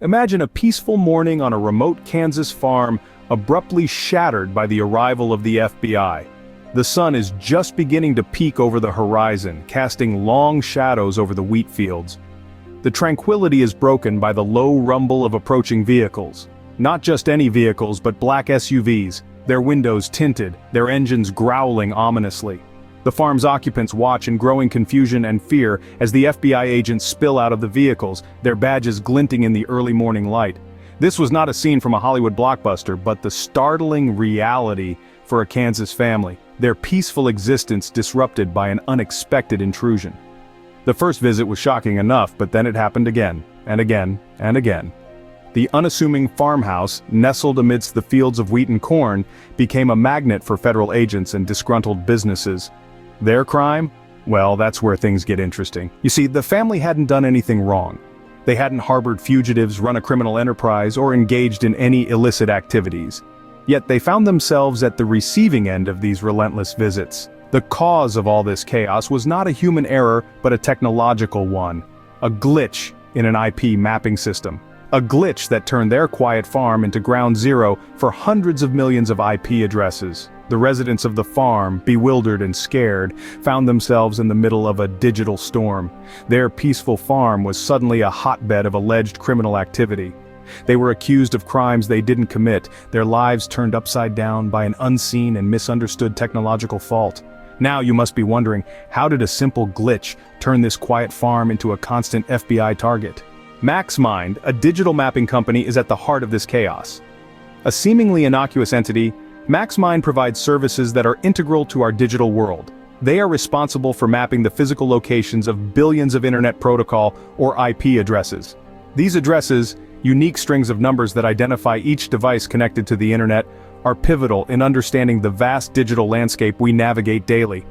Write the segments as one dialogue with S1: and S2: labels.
S1: Imagine a peaceful morning on a remote Kansas farm abruptly shattered by the arrival of the FBI. The sun is just beginning to peek over the horizon, casting long shadows over the wheat fields. The tranquility is broken by the low rumble of approaching vehicles. Not just any vehicles, but black SUVs, their windows tinted, their engines growling ominously. The farm's occupants watch in growing confusion and fear as the FBI agents spill out of the vehicles, their badges glinting in the early morning light. This was not a scene from a Hollywood blockbuster, but the startling reality for a Kansas family, their peaceful existence disrupted by an unexpected intrusion. The first visit was shocking enough, but then it happened again, and again, and again. The unassuming farmhouse, nestled amidst the fields of wheat and corn, became a magnet for federal agents and disgruntled businesses. Their crime? Well, that's where things get interesting. You see, the family hadn't done anything wrong. They hadn't harbored fugitives, run a criminal enterprise, or engaged in any illicit activities. Yet they found themselves at the receiving end of these relentless visits. The cause of all this chaos was not a human error, but a technological one. A glitch in an IP mapping system. A glitch that turned their quiet farm into ground zero for hundreds of millions of IP addresses. The residents of the farm, bewildered and scared, found themselves in the middle of a digital storm. Their peaceful farm was suddenly a hotbed of alleged criminal activity. They were accused of crimes they didn't commit, their lives turned upside down by an unseen and misunderstood technological fault. Now you must be wondering, how did a simple glitch turn this quiet farm into a constant FBI target? MaxMind, a digital mapping company, is at the heart of this chaos. A seemingly innocuous entity, MaxMind provides services that are integral to our digital world. They are responsible for mapping the physical locations of billions of Internet Protocol or IP addresses. These addresses, unique strings of numbers that identify each device connected to the Internet, are pivotal in understanding the vast digital landscape we navigate daily.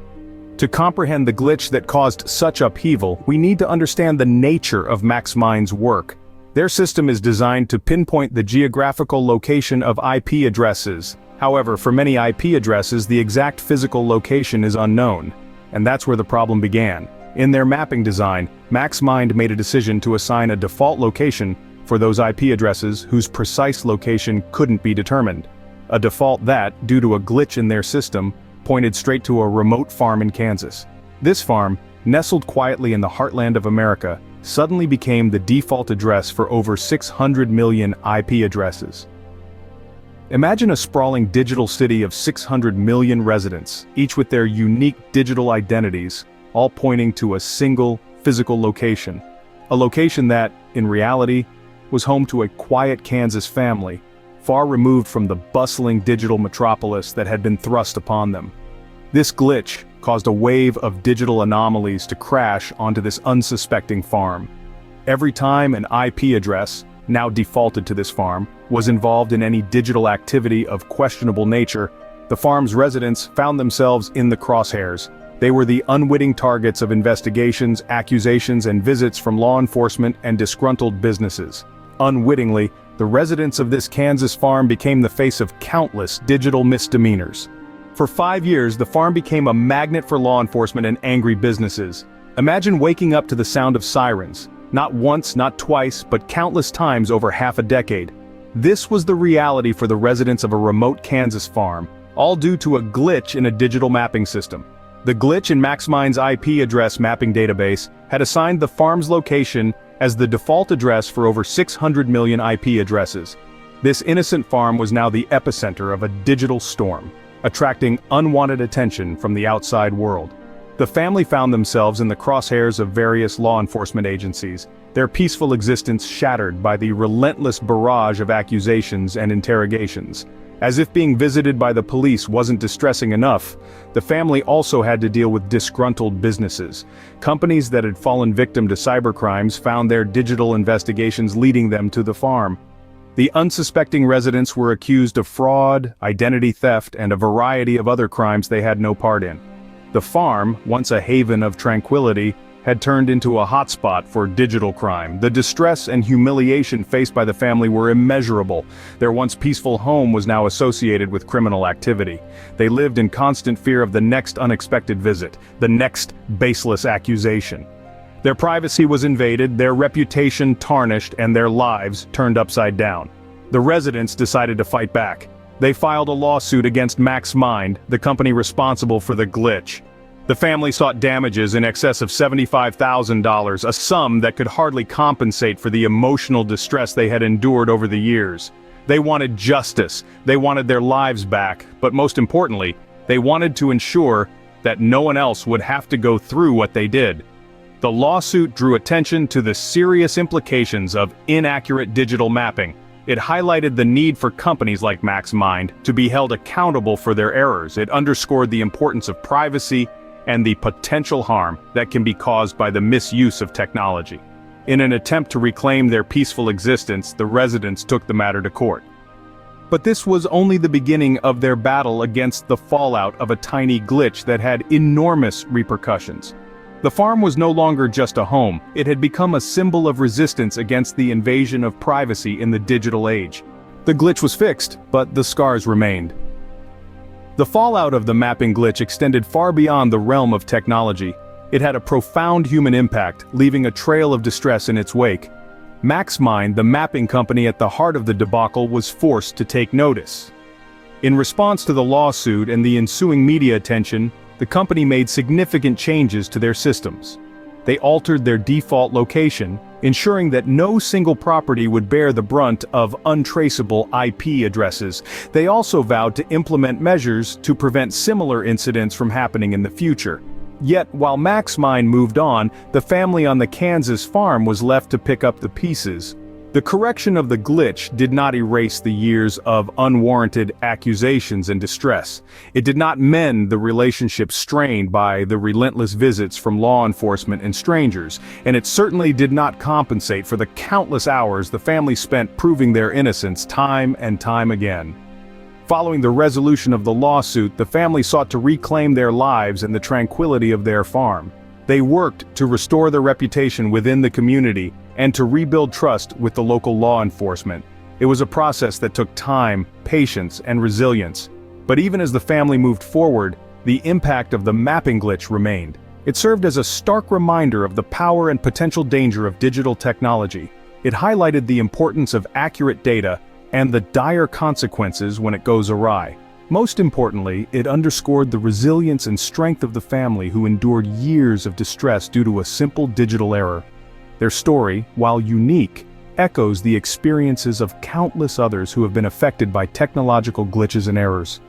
S1: To comprehend the glitch that caused such upheaval, we need to understand the nature of MaxMind's work. Their system is designed to pinpoint the geographical location of IP addresses. However, for many IP addresses, the exact physical location is unknown. And that's where the problem began. In their mapping design, MaxMind made a decision to assign a default location for those IP addresses whose precise location couldn't be determined. A default that, due to a glitch in their system, pointed straight to a remote farm in Kansas. This farm, nestled quietly in the heartland of America, suddenly became the default address for over 600 million IP addresses. Imagine a sprawling digital city of 600 million residents, each with their unique digital identities, all pointing to a single physical location. A location that, in reality, was home to a quiet Kansas family, far removed from the bustling digital metropolis that had been thrust upon them. This glitch caused a wave of digital anomalies to crash onto this unsuspecting farm. Every time an IP address, now defaulted to this farm, was involved in any digital activity of questionable nature, the farm's residents found themselves in the crosshairs. They were the unwitting targets of investigations, accusations, and visits from law enforcement and disgruntled businesses. Unwittingly, the residents of this Kansas farm became the face of countless digital misdemeanors. For 5 years, the farm became a magnet for law enforcement and angry businesses. Imagine waking up to the sound of sirens. Not once, not twice, but countless times over half a decade. This was the reality for the residents of a remote Kansas farm, all due to a glitch in a digital mapping system. The glitch in MaxMind's IP address mapping database had assigned the farm's location as the default address for over 600 million IP addresses. This innocent farm was now the epicenter of a digital storm, attracting unwanted attention from the outside world. The family found themselves in the crosshairs of various law enforcement agencies, their peaceful existence shattered by the relentless barrage of accusations and interrogations. As if being visited by the police wasn't distressing enough, the family also had to deal with disgruntled businesses. Companies that had fallen victim to cybercrimes found their digital investigations leading them to the farm. The unsuspecting residents were accused of fraud, identity theft, and a variety of other crimes they had no part in. The farm, once a haven of tranquility, had turned into a hotspot for digital crime. The distress and humiliation faced by the family were immeasurable. Their once peaceful home was now associated with criminal activity. They lived in constant fear of the next unexpected visit, the next baseless accusation. Their privacy was invaded, their reputation tarnished, and their lives turned upside down. The residents decided to fight back. They filed a lawsuit against MaxMind, the company responsible for the glitch. The family sought damages in excess of $75,000, a sum that could hardly compensate for the emotional distress they had endured over the years. They wanted justice, they wanted their lives back, but most importantly, they wanted to ensure that no one else would have to go through what they did. The lawsuit drew attention to the serious implications of inaccurate digital mapping. It highlighted the need for companies like MaxMind to be held accountable for their errors. It underscored the importance of privacy and the potential harm that can be caused by the misuse of technology. In an attempt to reclaim their peaceful existence, the residents took the matter to court. But this was only the beginning of their battle against the fallout of a tiny glitch that had enormous repercussions. The farm was no longer just a home, it had become a symbol of resistance against the invasion of privacy in the digital age. The glitch was fixed, but the scars remained. The fallout of the mapping glitch extended far beyond the realm of technology. It had a profound human impact, leaving a trail of distress in its wake. MaxMind, the mapping company at the heart of the debacle, was forced to take notice. In response to the lawsuit and the ensuing media attention, the company made significant changes to their systems. They altered their default location, ensuring that no single property would bear the brunt of untraceable IP addresses. They also vowed to implement measures to prevent similar incidents from happening in the future. Yet, while MaxMind moved on, the family on the Kansas farm was left to pick up the pieces. The correction of the glitch did not erase the years of unwarranted accusations and distress. It did not mend the relationship strained by the relentless visits from law enforcement and strangers, and it certainly did not compensate for the countless hours the family spent proving their innocence time and time again. Following the resolution of the lawsuit, the family sought to reclaim their lives and the tranquility of their farm. They worked to restore their reputation within the community and to rebuild trust with the local law enforcement. It was a process that took time, patience, and resilience. But even as the family moved forward, the impact of the mapping glitch remained. It served as a stark reminder of the power and potential danger of digital technology. It highlighted the importance of accurate data and the dire consequences when it goes awry. Most importantly, it underscored the resilience and strength of the family who endured years of distress due to a simple digital error. Their story, while unique, echoes the experiences of countless others who have been affected by technological glitches and errors.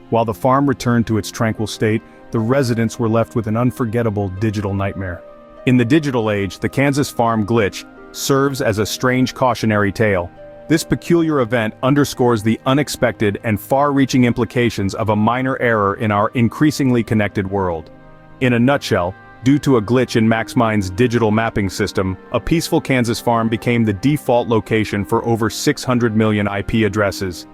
S1: While the farm returned to its tranquil state, the residents were left with an unforgettable digital nightmare. In the digital age, the Kansas farm glitch serves as a strange cautionary tale. This peculiar event underscores the unexpected and far-reaching implications of a minor error in our increasingly connected world. In a nutshell, due to a glitch in MaxMind's digital mapping system, a peaceful Kansas farm became the default location for over 600 million IP addresses.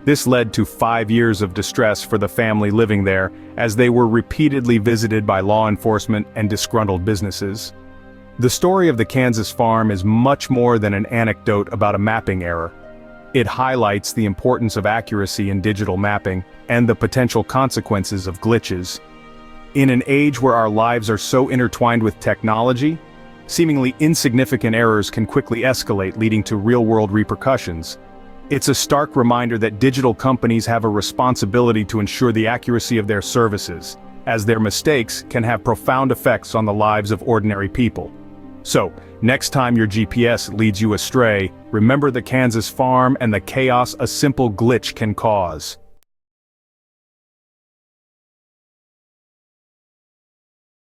S1: This led to 5 years of distress for the family living there, as they were repeatedly visited by law enforcement and disgruntled businesses. The story of the Kansas farm is much more than an anecdote about a mapping error. It highlights the importance of accuracy in digital mapping and the potential consequences of glitches. In an age where our lives are so intertwined with technology, seemingly insignificant errors can quickly escalate, leading to real-world repercussions. It's a stark reminder that digital companies have a responsibility to ensure the accuracy of their services, as their mistakes can have profound effects on the lives of ordinary people. So, next time your GPS leads you astray, remember the Kansas farm and the chaos a simple glitch can cause.